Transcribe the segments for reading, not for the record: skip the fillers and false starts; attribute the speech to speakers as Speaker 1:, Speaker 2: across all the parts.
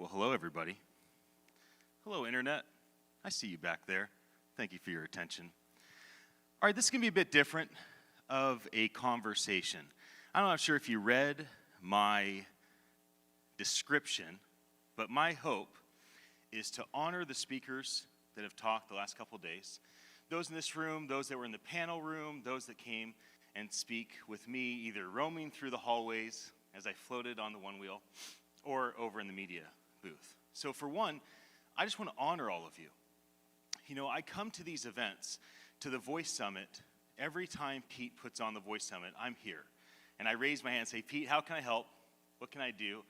Speaker 1: Well, hello, everybody. Hello, Internet. I see you back there. Thank you for your attention. All right, this is going to be a bit different of a conversation. I'm not sure if you read my description, but my hope is to honor the speakers that have talked the last couple days. Those in this room, those that were in the panel room, those that came and speak with me, either roaming through the hallways as I floated on the one wheel, or over in the media booth. So for one, I just want to honor all of you. You know, I come to these events, to the Voice Summit, every time Pete puts on the Voice Summit, I'm here. And I raise my hand and say, Pete, how can I help? What can I do?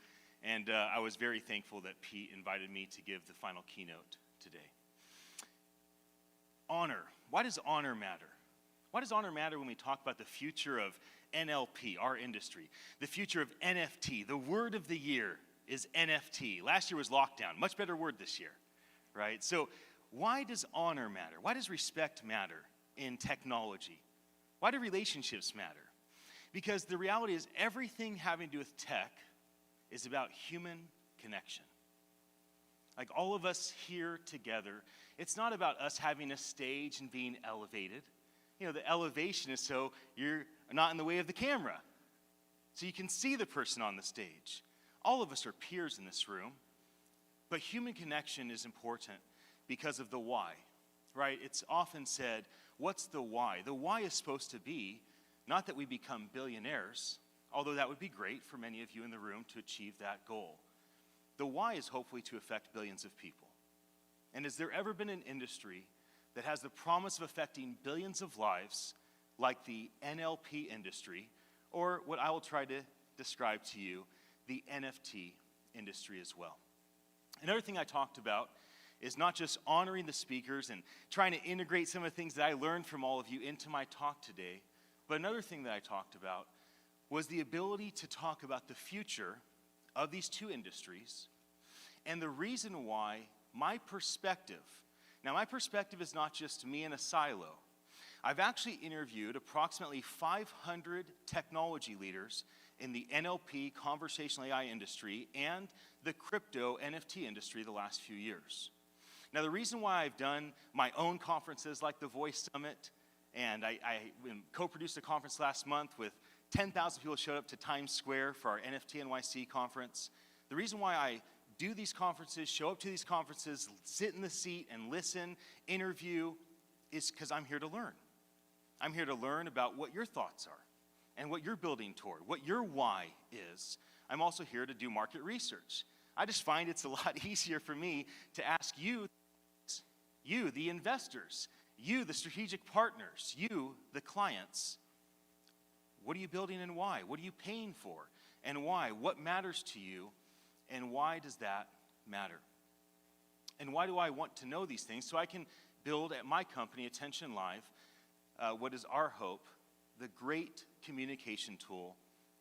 Speaker 1: And I was very thankful that Pete invited me to give the final keynote today. Honor. Why does honor matter? Why does honor matter when we talk about the future of NLP, our industry, the future of NFT? The word of the year is NFT. Last year was lockdown. Much better word this year, right? So why does honor matter? Why does respect matter in technology? Why do relationships matter? Because the reality is everything having to do with tech is about human connection. Like all of us here together, it's not about us having a stage and being elevated. You know, the elevation is so you're not in the way of the camera, so you can see the person on the stage. All of us are peers in this room, but human connection is important because of the why, right? It's often said, what's the why? The why is supposed to be not that we become billionaires, although that would be great for many of you in the room to achieve that goal. The why is hopefully to affect billions of people. And has there ever been an industry that has the promise of affecting billions of lives like the NLP industry, or what I will try to describe to you, the NFT industry as well? Another thing I talked about is not just honoring the speakers and trying to integrate some of the things that I learned from all of you into my talk today, but another thing that I talked about was the ability to talk about the future of these two industries and the reason why my perspective is not just me in a silo. I've actually interviewed approximately 500 technology leaders in the NLP, conversational AI industry, and the crypto NFT industry the last few years. Now, the reason why I've done my own conferences like the Voice Summit, and I co-produced a conference last month with 10,000 people showed up to Times Square for our NFT NYC conference. The reason why I do these conferences, show up to these conferences, sit in the seat and listen, interview, is because I'm here to learn. I'm here to learn about what your thoughts are and what you're building toward, what your why is. I'm also here to do market research. I just find it's a lot easier for me to ask you, the investors, you, the strategic partners, you, the clients, what are you building and why? What are you paying for and why? What matters to you and why does that matter? And why do I want to know these things? So I can build at my company, attn.live, what is our hope, the great communication tool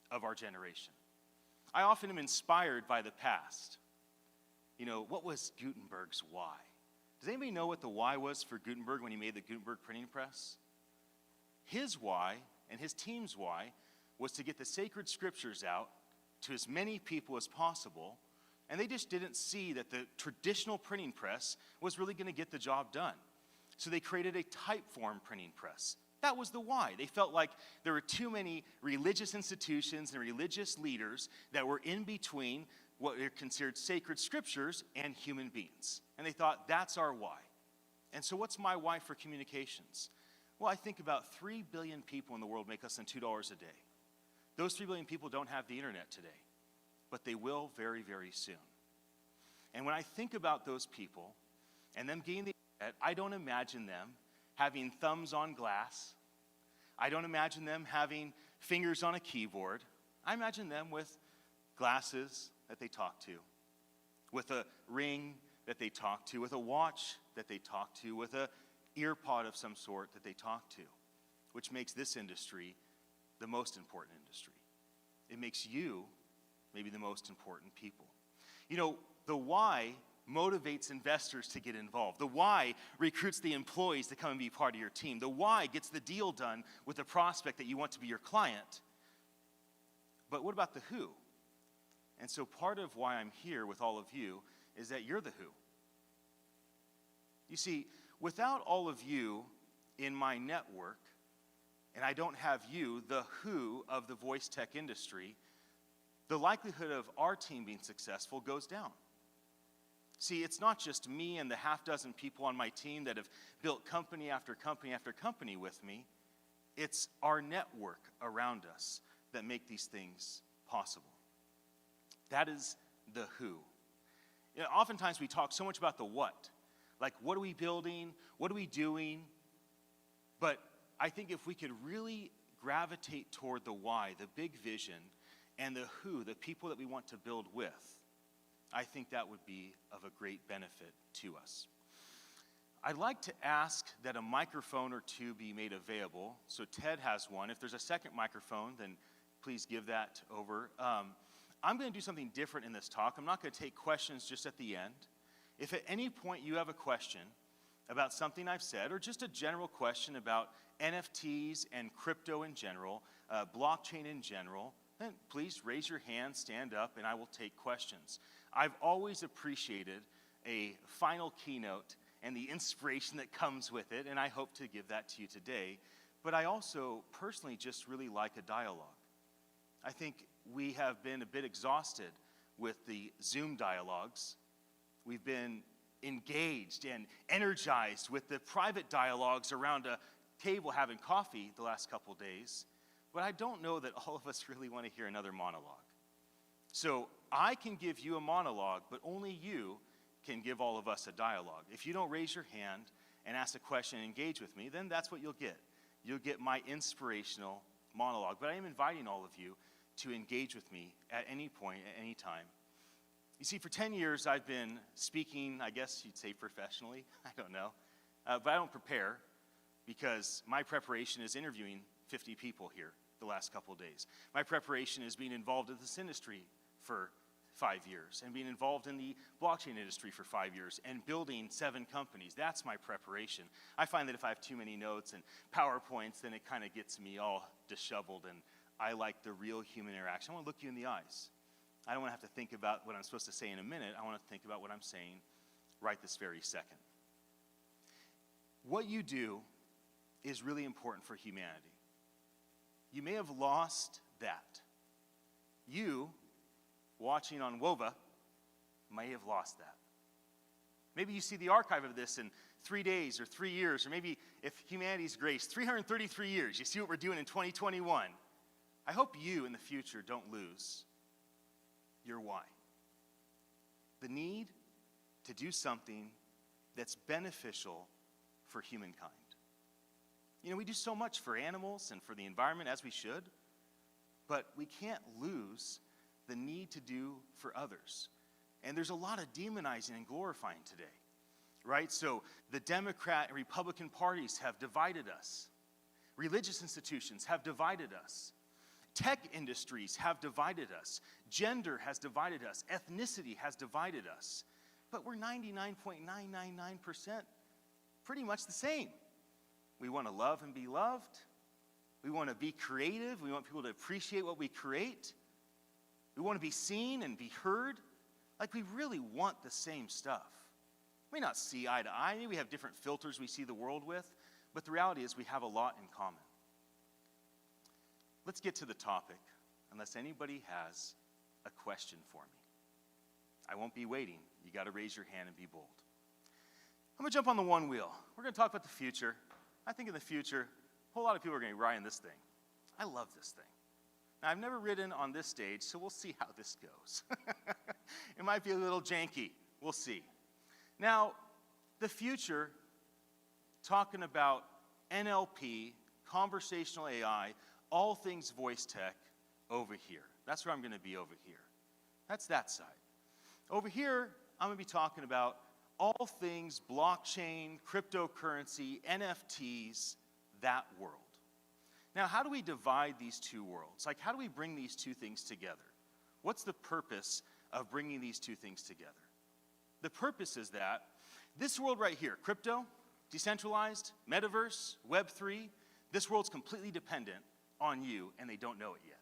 Speaker 1: of our generation. I often am inspired by the past. You know, what was Gutenberg's why? Does anybody know what the why was for Gutenberg when he made the Gutenberg printing press? His why and his team's why was to get the sacred scriptures out to as many people as possible, and they just didn't see that the traditional printing press was really going to get the job done. So they created a typeform printing press. That was the why. They felt like there were too many religious institutions and religious leaders that were in between what are considered sacred scriptures and human beings. And they thought, that's our why. And so what's my why for communications? Well, I think about 3 billion people in the world make less than $2 a day. Those 3 billion people don't have the internet today, but they will very, very soon. And when I think about those people and them getting the internet, I don't imagine them having thumbs on glass. I don't imagine them having fingers on a keyboard. I imagine them with glasses that they talk to, with a ring that they talk to, with a watch that they talk to, with a ear pod of some sort that they talk to, which makes this industry the most important industry. It makes you maybe the most important people. You know, the why motivates investors to get involved. The why recruits the employees to come and be part of your team. The why gets the deal done with the prospect that you want to be your client. But what about the who? And so part of why I'm here with all of you is that you're the who. You see, without all of you in my network, and I don't have you, the who of the voice tech industry, the likelihood of our team being successful goes down. See, it's not just me and the half dozen people on my team that have built company after company after company with me. It's our network around us that make these things possible. That is the who. You know, oftentimes we talk so much about the what. Like, what are we building? What are we doing? But I think if we could really gravitate toward the why, the big vision, and the who, the people that we want to build with, I think that would be of a great benefit to us. I'd like to ask that a microphone or two be made available. So Ted has one. If there's a second microphone, then please give that over. I'm going to do something different in this talk. I'm not going to take questions just at the end. If at any point you have a question about something I've said, or just a general question about NFTs and crypto in general, blockchain in general, then please raise your hand, stand up, and I will take questions. I've always appreciated a final keynote and the inspiration that comes with it, and I hope to give that to you today. But I also personally just really like a dialogue. I think we have been a bit exhausted with the Zoom dialogues. We've been engaged and energized with the private dialogues around a table having coffee the last couple days. But I don't know that all of us really want to hear another monologue. So I can give you a monologue, but only you can give all of us a dialogue. If you don't raise your hand and ask a question and engage with me, then that's what you'll get. You'll get my inspirational monologue. But I am inviting all of you to engage with me at any point, at any time. You see, for 10 years I've been speaking, I guess you'd say professionally, I don't know. But I don't prepare because my preparation is interviewing 50 people here the last couple of days. My preparation is being involved in this industry for 5 years and being involved in the blockchain industry for 5 years and building 7 companies. That's my preparation. I find that if I have too many notes and PowerPoints, then it kind of gets me all disheveled, and I like the real human interaction. I want to look you in the eyes. I don't want to have to think about what I'm supposed to say in a minute. I want to think about what I'm saying right this very second. What you do is really important for humanity. You may have lost that. You, watching on WOVA, may have lost that. Maybe you see the archive of this in 3 days or 3 years, or maybe if humanity's grace, 333 years. You see what we're doing in 2021. I hope you in the future don't lose your why. The need to do something that's beneficial for humankind. You know, we do so much for animals and for the environment, as we should, but we can't lose the need to do for others. And there's a lot of demonizing and glorifying today, right? So the Democrat and Republican parties have divided us. Religious institutions have divided us. Tech industries have divided us. Gender has divided us. Ethnicity has divided us. But we're 99.999% pretty much the same. We want to love and be loved. We want to be creative. We want people to appreciate what we create. We want to be seen and be heard. Like, we really want the same stuff. We may not see eye to eye. Maybe we have different filters we see the world with. But the reality is we have a lot in common. Let's get to the topic, unless anybody has a question for me. I won't be waiting. You got to raise your hand and be bold. I'm going to jump on the one wheel. We're going to talk about the future. I think in the future, a whole lot of people are going to be riding this thing. I love this thing. Now, I've never ridden on this stage, so we'll see how this goes. It might be a little janky. We'll see. Now, the future, talking about NLP, conversational AI, all things voice tech over here. That's where I'm going to be over here. That's that side. Over here, I'm going to be talking about all things blockchain, cryptocurrency, NFTs, that world. Now, how do we divide these two worlds? Like, how do we bring these two things together? What's the purpose of bringing these two things together? The purpose is that this world right here, crypto, decentralized, metaverse, Web3, this world's completely dependent on you, and they don't know it yet.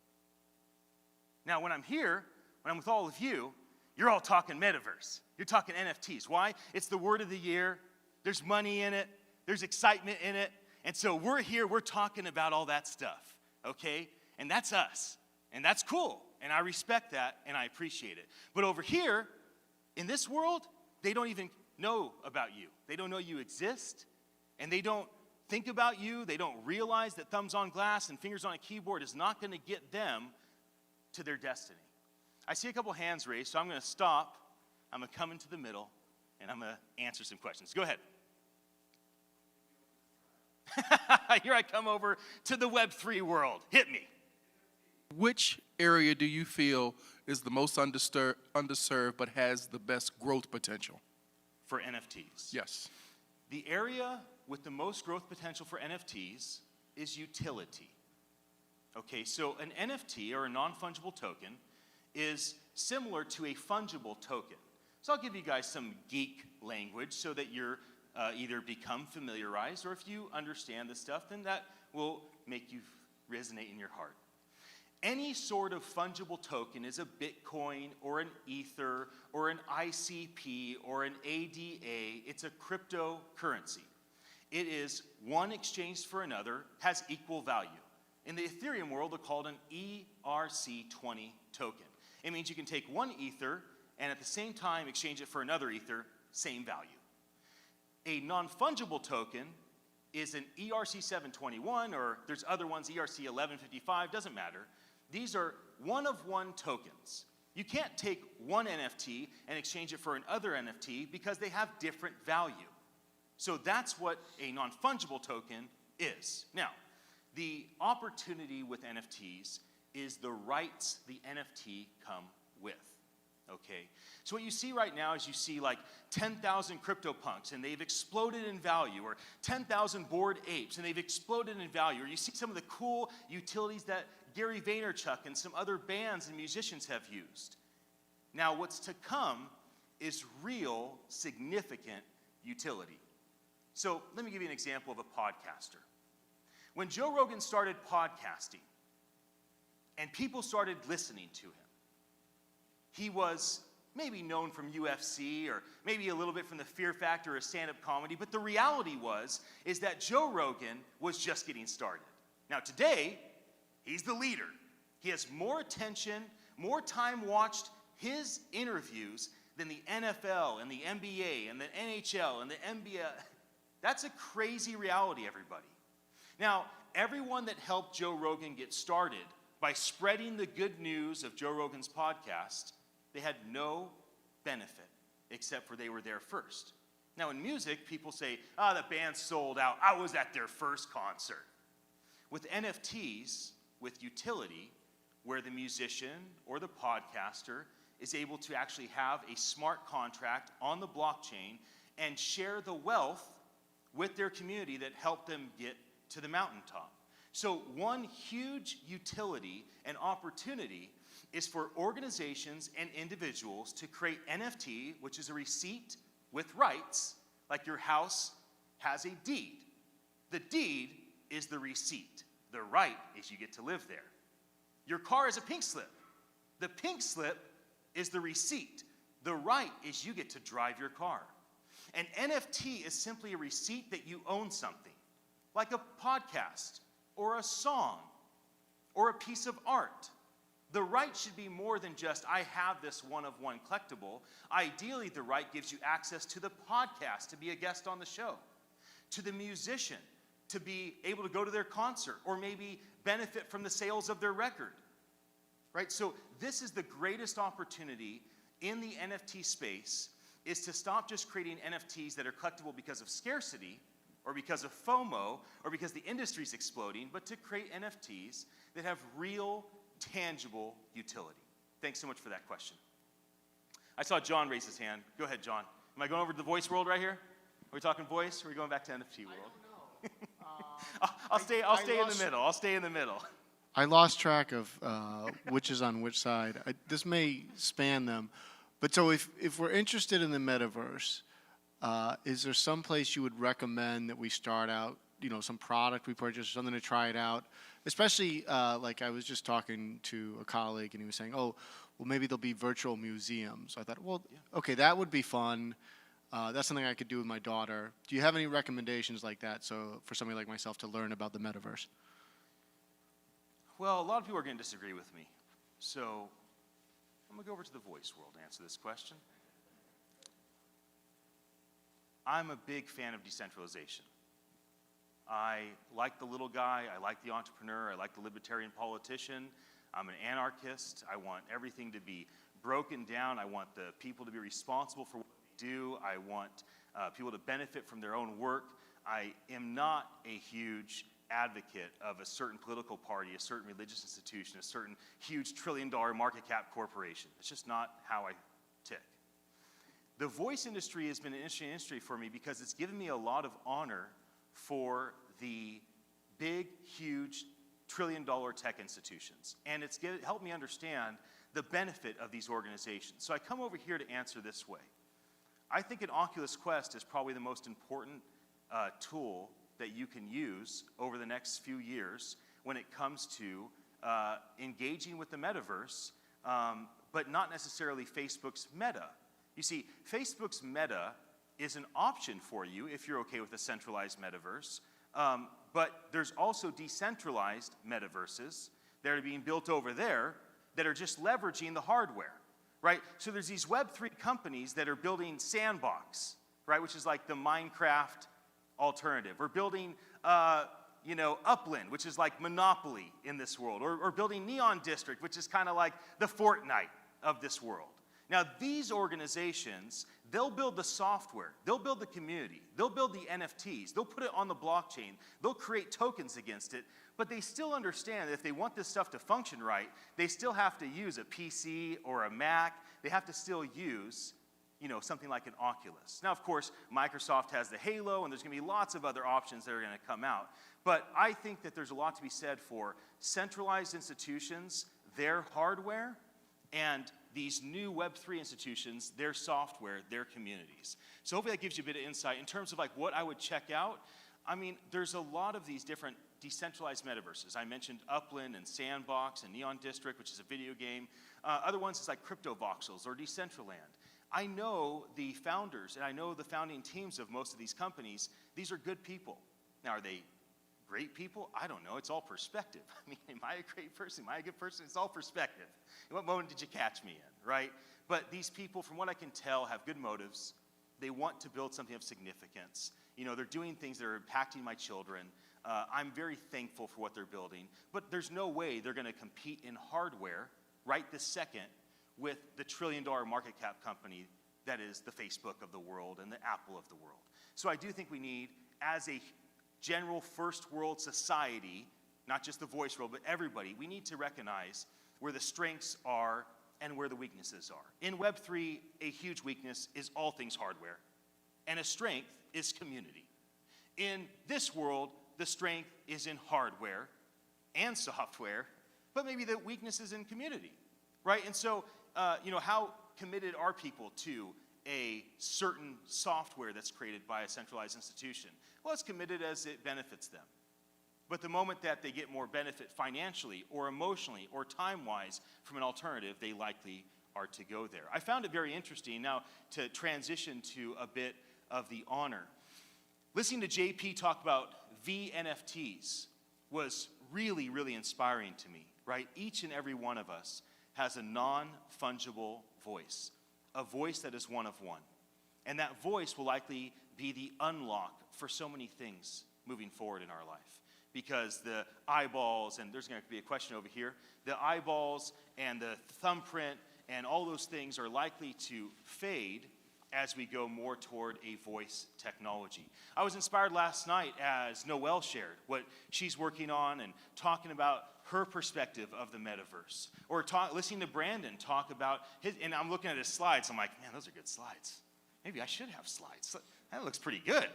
Speaker 1: Now, when I'm here, when I'm with all of you, you're all talking metaverse. You're talking NFTs. Why? It's the word of the year. There's money in it. There's excitement in it. And so we're here, we're talking about all that stuff, okay? And that's us. And that's cool. And I respect that, and I appreciate it. But over here, in this world, they don't even know about you. They don't know you exist, and they don't think about you. They don't realize that thumbs on glass and fingers on a keyboard is not going to get them to their destiny. I see a couple hands raised, so I'm going to stop. I'm going to come into the middle, and I'm going to answer some questions. Go ahead. Here I come over to the Web3 world. Hit me.
Speaker 2: Which area do you feel is the most underserved but has the best growth potential?
Speaker 1: For NFTs?
Speaker 2: Yes.
Speaker 1: The area with the most growth potential for NFTs is utility. Okay, so an NFT, or a non-fungible token, is similar to a fungible token. So I'll give you guys some geek language so that you're either become familiarized, or if you understand this stuff, then that will make you resonate in your heart. Any sort of fungible token is a Bitcoin or an Ether or an ICP or an ADA. It's a cryptocurrency. It is one exchanged for another, has equal value. In the Ethereum world, they're called an ERC20 token. It means you can take one Ether and at the same time exchange it for another Ether, same value. A non-fungible token is an ERC721, or there's other ones, ERC1155, doesn't matter. These are one-of-one tokens. You can't take one NFT and exchange it for another NFT because they have different value. So that's what a non-fungible token is. Now, the opportunity with NFTs is the rights the NFT come with. Okay, so what you see right now is you see like 10,000 CryptoPunks and they've exploded in value, or 10,000 Bored Apes and they've exploded in value, or you see some of the cool utilities that Gary Vaynerchuk and some other bands and musicians have used. Now what's to come is real significant utility. So let me give you an example of a podcaster. When Joe Rogan started podcasting and people started listening to him, he was maybe known from UFC or maybe a little bit from the Fear Factor or stand-up comedy, but the reality is that Joe Rogan was just getting started. Now today, he's the leader. He has more attention, more time watched his interviews than the NFL and the NBA and the NHL and the NBA. That's a crazy reality, everybody. Now, everyone that helped Joe Rogan get started by spreading the good news of Joe Rogan's podcast, they had no benefit except for they were there first. Now in music, people say, the band sold out. I was at their first concert. With NFTs, with utility, where the musician or the podcaster is able to actually have a smart contract on the blockchain and share the wealth with their community that helped them get to the mountaintop. So one huge utility and opportunity is for organizations and individuals to create NFT, which is a receipt with rights, like your house has a deed. The deed is the receipt. The right is you get to live there. Your car is a pink slip. The pink slip is the receipt. The right is you get to drive your car. An NFT is simply a receipt that you own something, like a podcast or a song or a piece of art. The right should be more than just, I have this one-of-one collectible. Ideally, the right gives you access to the podcast to be a guest on the show, to the musician to be able to go to their concert or maybe benefit from the sales of their record, right? So this is the greatest opportunity in the NFT space, is to stop just creating NFTs that are collectible because of scarcity or because of FOMO or because the industry's exploding, but to create NFTs that have real, tangible utility. Thanks so much for that question. I saw John raise his hand. Go ahead, John. Am I going over to the voice world right here? Are we talking voice, or are we going back to NFT world?
Speaker 3: I don't know.
Speaker 1: I'll stay in the middle. I'll stay in the middle.
Speaker 3: I lost track of which is on which side. This may span them. But so if we're interested in the metaverse, is there some place you would recommend that we start out, some product we purchase, something to try it out? Especially, like I was just talking to a colleague and he was saying, well, maybe there'll be virtual museums. So I thought, well, okay, that would be fun. That's something I could do with my daughter. Do you have any recommendations like that, so for somebody like myself to learn about the metaverse?
Speaker 1: Well, a lot of people are going to disagree with me. So I'm going to go over to the voice world to answer this question. I'm a big fan of decentralization. I like the little guy, I like the entrepreneur, I like the libertarian politician. I'm an anarchist. I want everything to be broken down. I want the people to be responsible for what they do. I want people to benefit from their own work. I am not a huge advocate of a certain political party, a certain religious institution, a certain huge trillion-dollar market cap corporation. It's just not how I tick. The voice industry has been an interesting industry for me because it's given me a lot of honor for the big, huge, trillion-dollar tech institutions. And it's helped me understand the benefit of these organizations. So I come over here to answer this way. I think an Oculus Quest is probably the most important tool that you can use over the next few years when it comes to engaging with the metaverse, but not necessarily Facebook's Meta. You see, Facebook's Meta is an option for you if you're okay with a centralized metaverse, but there's also decentralized metaverses that are being built over there that are just leveraging the hardware, right? So there's these Web3 companies that are building Sandbox, right, which is like the Minecraft alternative. We're building, Upland, which is like Monopoly in this world, or building Neon District, which is kind of like the Fortnite of this world. Now, these organizations, they'll build the software, they'll build the community, they'll build the NFTs, they'll put it on the blockchain, they'll create tokens against it, but they still understand that if they want this stuff to function right, they still have to use a PC or a Mac. They have to still use, something like an Oculus. Now, of course, Microsoft has the Halo, and there's going to be lots of other options that are going to come out. But I think that there's a lot to be said for centralized institutions, their hardware, and these new Web3 institutions, their software, their communities. So hopefully that gives you a bit of insight. In terms of like what I would check out, I mean, there's a lot of these different decentralized metaverses. I mentioned Upland and Sandbox and Neon District, which is a video game. Other ones is like Crypto Voxels or Decentraland. I know the founders and I know the founding teams of most of these companies. These are good people. Now, are they great people? I don't know. It's all perspective. I mean, am I a great person? Am I a good person? It's all perspective. In what moment did you catch me in, right? But these people, from what I can tell, have good motives. They want to build something of significance. They're doing things that are impacting my children. I'm very thankful for what they're building. But there's no way they're going to compete in hardware right this second with the trillion-dollar market cap company that is the Facebook of the world and the Apple of the world. So I do think we need, as a general first world society, not just the voice world, but everybody, we need to recognize where the strengths are and where the weaknesses are. In Web3, a huge weakness is all things hardware, and a strength is community. In this world, the strength is in hardware and software, but maybe the weakness is in community, right? And so, how committed are people to a certain software that's created by a centralized institution? Well, it's committed as it benefits them. But the moment that they get more benefit financially or emotionally or time-wise from an alternative, they likely are to go there. I found it very interesting now to transition to a bit of the honor. Listening to JP talk about VNFTs was really, really inspiring to me, right? Each and every one of us has a non-fungible voice, a voice that is one of one. And that voice will likely be the unlock for so many things moving forward in our life. Because the eyeballs, and there's going to be a question over here, the eyeballs and the thumbprint and all those things are likely to fade as we go more toward a voice technology. I was inspired last night as Noelle shared what she's working on and talking about her perspective of the metaverse. Or listening to Brandon talk about his, and I'm looking at his slides, I'm like, man, those are good slides. Maybe I should have slides. That looks pretty good.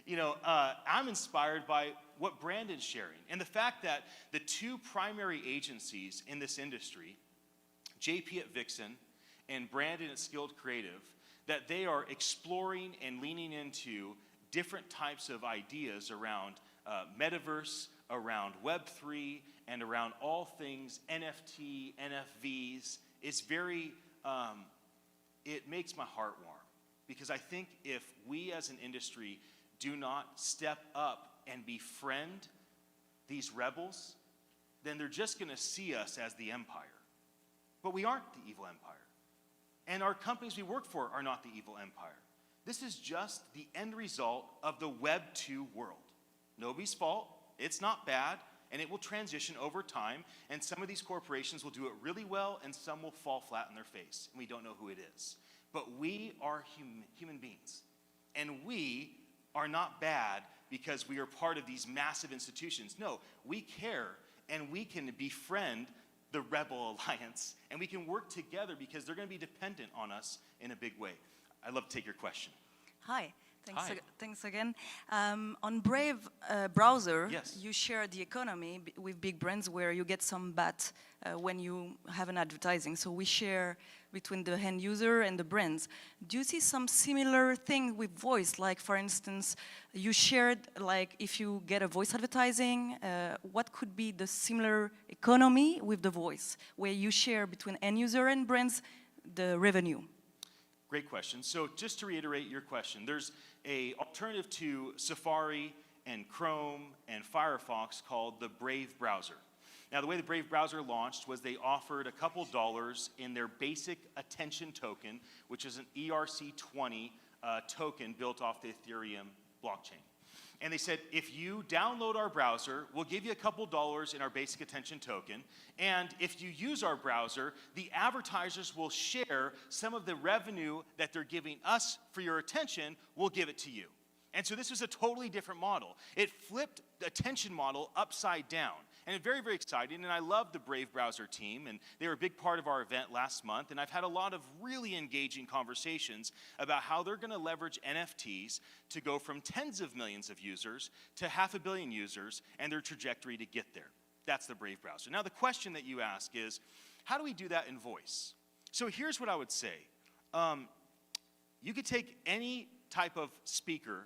Speaker 1: I'm inspired by what Brandon's sharing. And the fact that the two primary agencies in this industry, JP at Vixen and Brandon at Skilled Creative, that they are exploring and leaning into different types of ideas around metaverse, around Web3, and around all things NFT, NFVs is very, it makes my heart warm. Because I think if we as an industry do not step up and befriend these rebels, then they're just going to see us as the empire. But we aren't the evil empire. And our companies we work for are not the evil empire. This is just the end result of the Web 2 world. Nobody's fault. It's not bad. And it will transition over time. And some of these corporations will do it really well, and some will fall flat on their face. And we don't know who it is. But we are human beings. And we are not bad because we are part of these massive institutions. No, we care, and we can befriend the Rebel Alliance, and we can work together because they're going to be dependent on us in a big way. I'd love to take your question.
Speaker 4: Hi. Thanks,
Speaker 1: Hi.
Speaker 4: Thanks again. On Brave browser,
Speaker 1: Yes.
Speaker 4: you share the economy with big brands where you get some bat when you have an advertising. So we share between the end user and the brands. Do you see some similar thing with voice? Like, for instance, you shared, like, if you get a voice advertising, what could be the similar economy with the voice, where you share between end user and brands the revenue?
Speaker 1: Great question. So just to reiterate your question, there's an alternative to Safari and Chrome and Firefox called the Brave browser. Now, the way the Brave browser launched was they offered a couple dollars in their basic attention token, which is an ERC20 token built off the Ethereum blockchain. And they said, if you download our browser, we'll give you a couple dollars in our basic attention token. And if you use our browser, the advertisers will share some of the revenue that they're giving us for your attention, we'll give it to you. And so this was a totally different model. It flipped the attention model upside down. And it's very, very exciting, and I love the Brave browser team, and they were a big part of our event last month, and I've had a lot of really engaging conversations about how they're going to leverage NFTs to go from tens of millions of users to 500 million users and their trajectory to get there. That's the Brave browser. Now, the question that you ask is, how do we do that in voice? So here's what I would say. You could take any type of speaker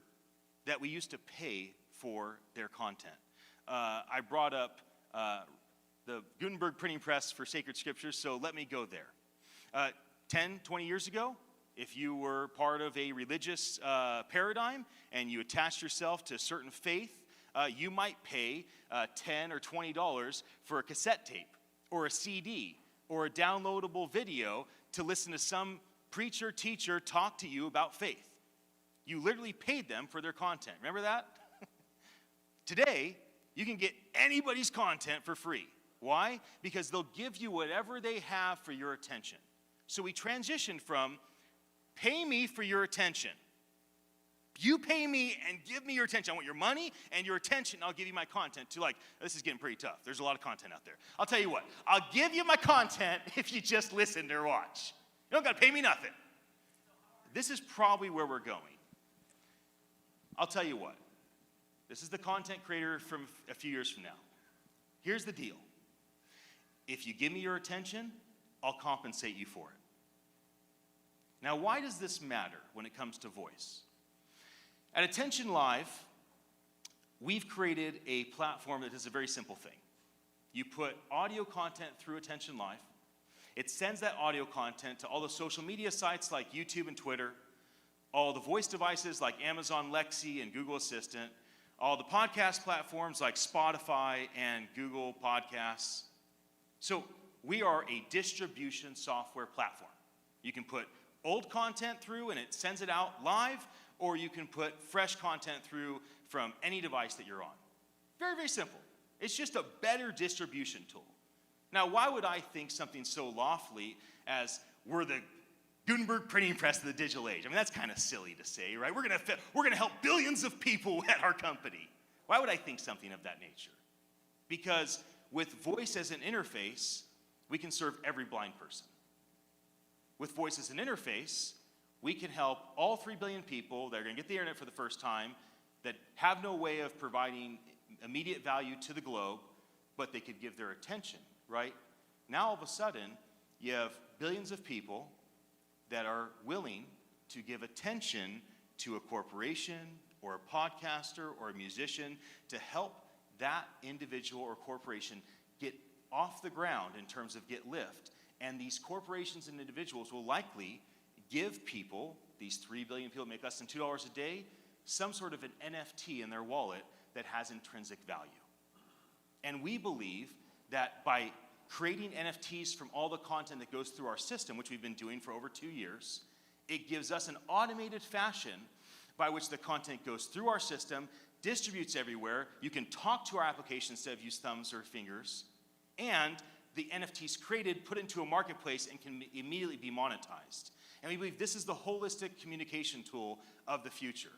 Speaker 1: that we used to pay for their content. I brought up the Gutenberg printing press for sacred scriptures, so let me go there. 10, 20 years ago, if you were part of a religious paradigm and you attached yourself to a certain faith, you might pay $10 or $20 for a cassette tape or a CD or a downloadable video to listen to some preacher, teacher talk to you about faith. You literally paid them for their content. Remember that? Today, you can get anybody's content for free. Why? Because they'll give you whatever they have for your attention. So we transitioned from pay me for your attention. You pay me and give me your attention. I want your money and your attention, and I'll give you my content, to like, this is getting pretty tough. There's a lot of content out there. I'll tell you what, I'll give you my content if you just listen or watch. You don't got to pay me nothing. This is probably where we're going. I'll tell you what. This is the content creator from a few years from now. Here's the deal. If you give me your attention, I'll compensate you for it. Now, why does this matter when it comes to voice? At Attention.live, we've created a platform that does a very simple thing. You put audio content through Attention.live. It sends that audio content to all the social media sites like YouTube and Twitter, all the voice devices like Amazon Lexi and Google Assistant, all the podcast platforms like Spotify and Google Podcasts. So we are a distribution software platform. You can put old content through and it sends it out live, or you can put fresh content through from any device that you're on. Very, very simple. It's just a better distribution tool. Now, why would I think something so lofty as we're the Gutenberg printing press of the digital age? I mean, that's kind of silly to say, right? We're gonna help billions of people at our company. Why would I think something of that nature? Because with voice as an interface, we can serve every blind person. With voice as an interface, we can help all 3 billion people that are gonna get the internet for the first time, that have no way of providing immediate value to the globe, but they could give their attention, right? Now all of a sudden, you have billions of people that are willing to give attention to a corporation or a podcaster or a musician to help that individual or corporation get off the ground in terms of get lift. And these corporations and individuals will likely give people, these 3 billion people make less than $2 a day, some sort of an NFT in their wallet that has intrinsic value. And we believe that by creating NFTs from all the content that goes through our system, which we've been doing for over 2 years, it gives us an automated fashion by which the content goes through our system, distributes everywhere. You can talk to our application instead of use thumbs or fingers, and the NFTs created put into a marketplace and can immediately be monetized. And we believe this is the holistic communication tool of the future.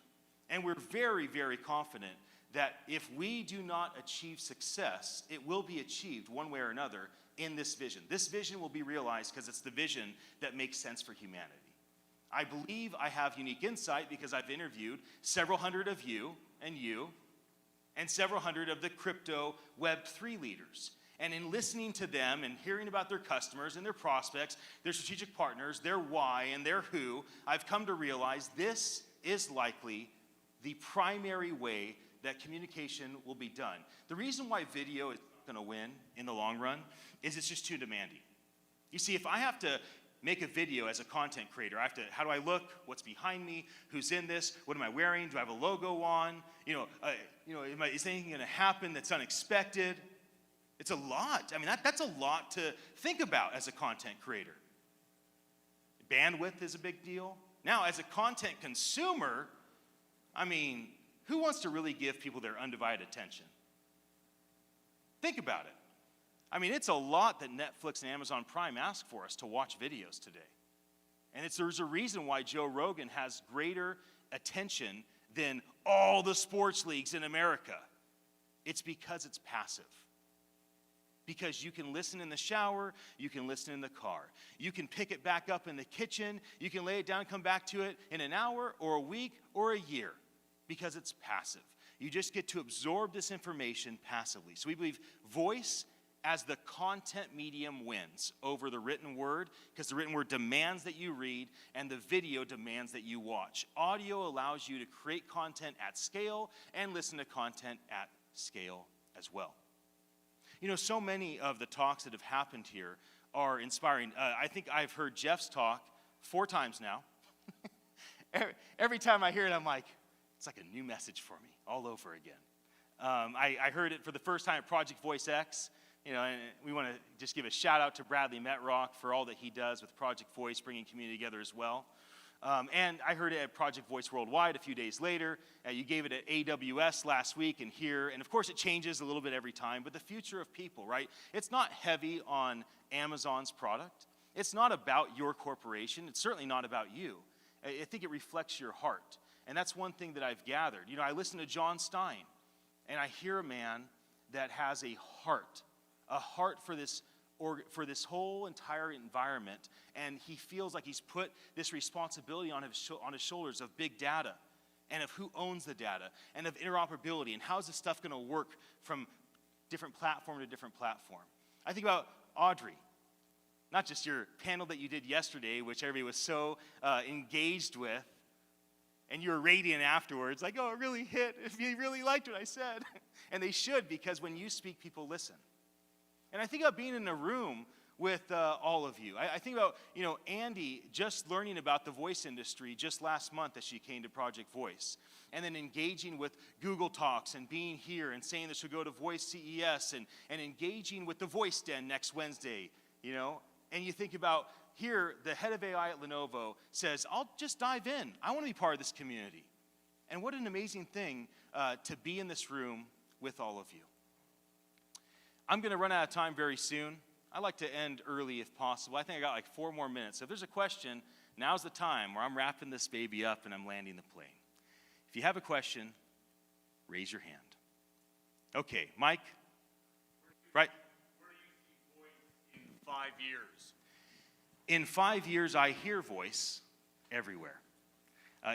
Speaker 1: And we're very, very confident that if we do not achieve success, it will be achieved one way or another in this vision. This vision will be realized because it's the vision that makes sense for humanity. I believe I have unique insight because I've interviewed several hundred of you, and several hundred of the crypto Web3 leaders. And in listening to them and hearing about their customers and their prospects, their strategic partners, their why and their who, I've come to realize this is likely the primary way that communication will be done. The reason why video is going to win in the long run is it's just too demanding. You see, if I have to make a video as a content creator, how do I look? What's behind me? Who's in this? What am I wearing? Do I have a logo on? Is anything going to happen that's unexpected? It's a lot. I mean, that's a lot to think about as a content creator. Bandwidth is a big deal. Now, as a content consumer, I mean, who wants to really give people their undivided attention? Think about it. I mean, it's a lot that Netflix and Amazon Prime ask for us to watch videos today. And there's a reason why Joe Rogan has greater attention than all the sports leagues in America. It's because it's passive. Because you can listen in the shower, you can listen in the car. You can pick it back up in the kitchen, you can lay it down, come back to it in an hour or a week or a year. Because it's passive. You just get to absorb this information passively. So we believe voice as the content medium wins over the written word, because the written word demands that you read and the video demands that you watch. Audio allows you to create content at scale and listen to content at scale as well. You know, so many of the talks that have happened here are inspiring. I think I've heard Jeff's talk 4 times now. Every time I hear it, I'm like, it's like a new message for me all over again. I heard it for the first time at Project Voice X. And we want to just give a shout out to Bradley Metrock for all that he does with Project Voice, bringing community together as well. And I heard it at Project Voice Worldwide a few days later. You gave it at AWS last week and here. And of course, it changes a little bit every time. But the future of people, right? It's not heavy on Amazon's product. It's not about your corporation. It's certainly not about you. I think it reflects your heart. And that's one thing that I've gathered. I listen to John Stein, and I hear a man that has a heart for this whole entire environment, and he feels like he's put this responsibility on his shoulders of big data, and of who owns the data, and of interoperability, and how's this stuff going to work from different platform to different platform. I think about Audrey, not just your panel that you did yesterday, which everybody was so engaged with, and you were radiant afterwards, like, oh, it really hit. You really liked what I said. And they should, because when you speak, people listen. And I think about being in a room with all of you. I think about, Andy just learning about the voice industry just last month as she came to Project Voice. And then engaging with Google Talks and being here and saying that she'll go to Voice CES and engaging with the Voice Den next Wednesday, And you think about here, the head of AI at Lenovo says, I'll just dive in. I want to be part of this community. And what an amazing thing to be in this room with all of you. I'm going to run out of time very soon. I like to end early if possible. I think I got like 4 more minutes. So if there's a question, now's the time where I'm wrapping this baby up and I'm landing the plane. If you have a question, raise your hand. Okay, Mike? Right.
Speaker 5: Where do you see voice in 5 years?
Speaker 1: In 5 years, I hear voice everywhere.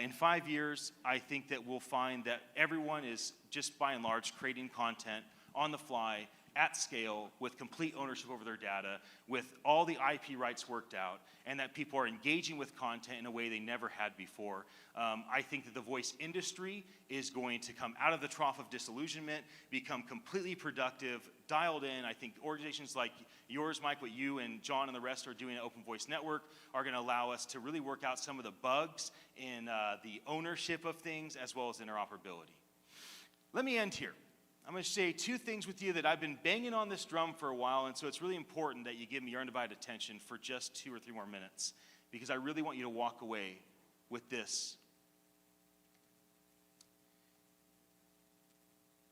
Speaker 1: In 5 years, I think that we'll find that everyone is just by and large creating content on the fly at scale with complete ownership over their data, with all the IP rights worked out, and that people are engaging with content in a way they never had before. I think that the voice industry is going to come out of the trough of disillusionment, become completely productive, dialed in. I think organizations like yours, Mike, what you and John and the rest are doing at Open Voice Network are going to allow us to really work out some of the bugs in the ownership of things as well as interoperability. Let me end here. I'm going to say two things with you that I've been banging on this drum for a while, and so it's really important that you give me your undivided attention for just 2 or 3 more minutes, because I really want you to walk away with this.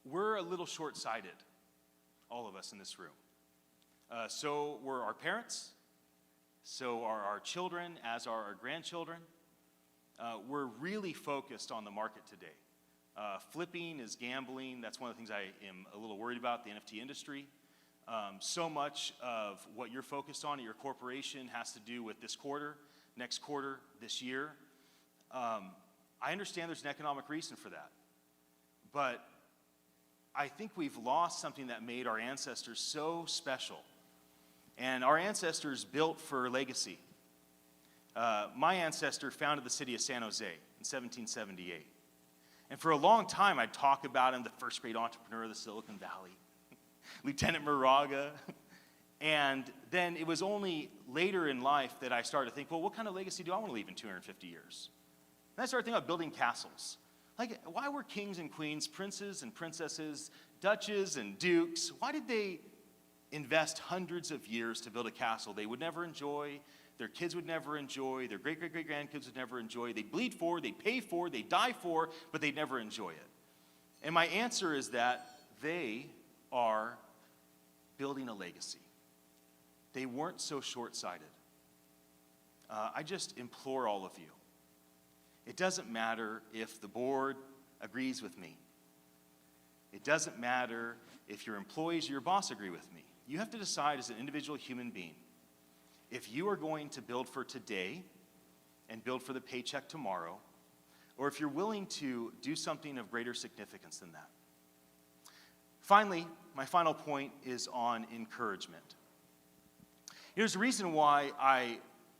Speaker 1: We're a little short-sighted, all of us in this room. So were our parents, so are our children, as are our grandchildren. We're really focused on the market today. Flipping is gambling. That's one of the things I am a little worried about, the NFT industry. So much of what you're focused on at your corporation has to do with this quarter, next quarter, this year. I understand there's an economic reason for that. But I think we've lost something that made our ancestors so special. And our ancestors built for legacy. My ancestor founded the city of San Jose in 1778. And for a long time, I'd talk about him, the first great entrepreneur of the Silicon Valley, Lieutenant Moraga. And then it was only later in life that I started to think, well, what kind of legacy do I want to leave in 250 years? And I started thinking about building castles. Like, why were kings and queens, princes and princesses, duchess and dukes, why did they invest hundreds of years to build a castle they would never enjoy, their kids would never enjoy, their great-great-great-grandkids would never enjoy, they'd bleed for, they'd pay for, they'd die for, but they'd never enjoy it? And my answer is that they are building a legacy. They weren't so short-sighted. I just implore all of you, it doesn't matter if the board agrees with me. It doesn't matter if your employees or your boss agree with me. You have to decide as an individual human being if you are going to build for today and build for the paycheck tomorrow, or if you're willing to do something of greater significance than that. Finally, my final point is on encouragement. There's a reason why I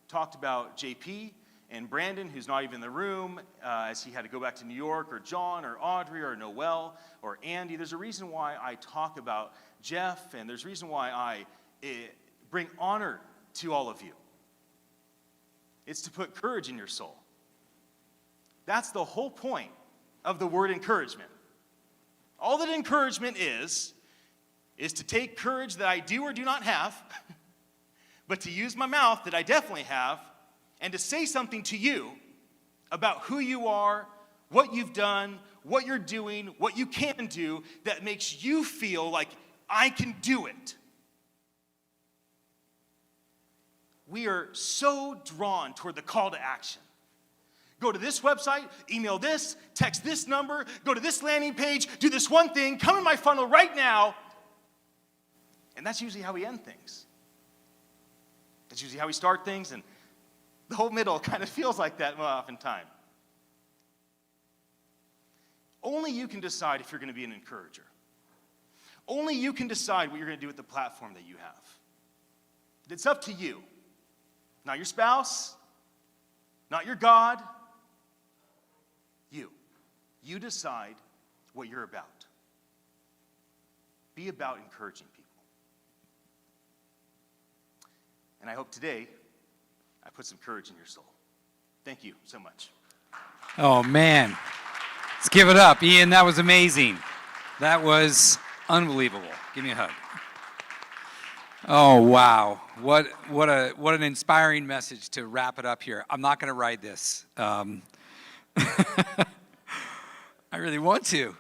Speaker 1: talked about JP and Brandon, who's not even in the room, as he had to go back to New York, or John, or Audrey, or Noel, or Andy. There's a reason why I talk about Jeff, and there's a reason why I bring honor to all of you. It's to put courage in your soul. That's the whole point of the word encouragement. All that encouragement is to take courage that I do or do not have, but to use my mouth that I definitely have, and to say something to you about who you are, what you've done, what you're doing, what you can do that makes you feel like I can do it. We are so drawn toward the call to action. Go to this website, email this, text this number, go to this landing page, do this one thing, come in my funnel right now. And that's usually how we end things. That's usually how we start things, and the whole middle kind of feels like that more often time. Only you can decide if you're going to be an encourager. Only you can decide what you're going to do with the platform that you have. It's up to you. Not your spouse, not your God. You. You decide what you're about. Be about encouraging people. And I hope today I put some courage in your soul. Thank you so much.
Speaker 6: Oh, man. Let's give it up. Ian, that was amazing. That was unbelievable. Give me a hug. Oh, wow. What an inspiring message to wrap it up here. I'm not going to ride this. I really want to.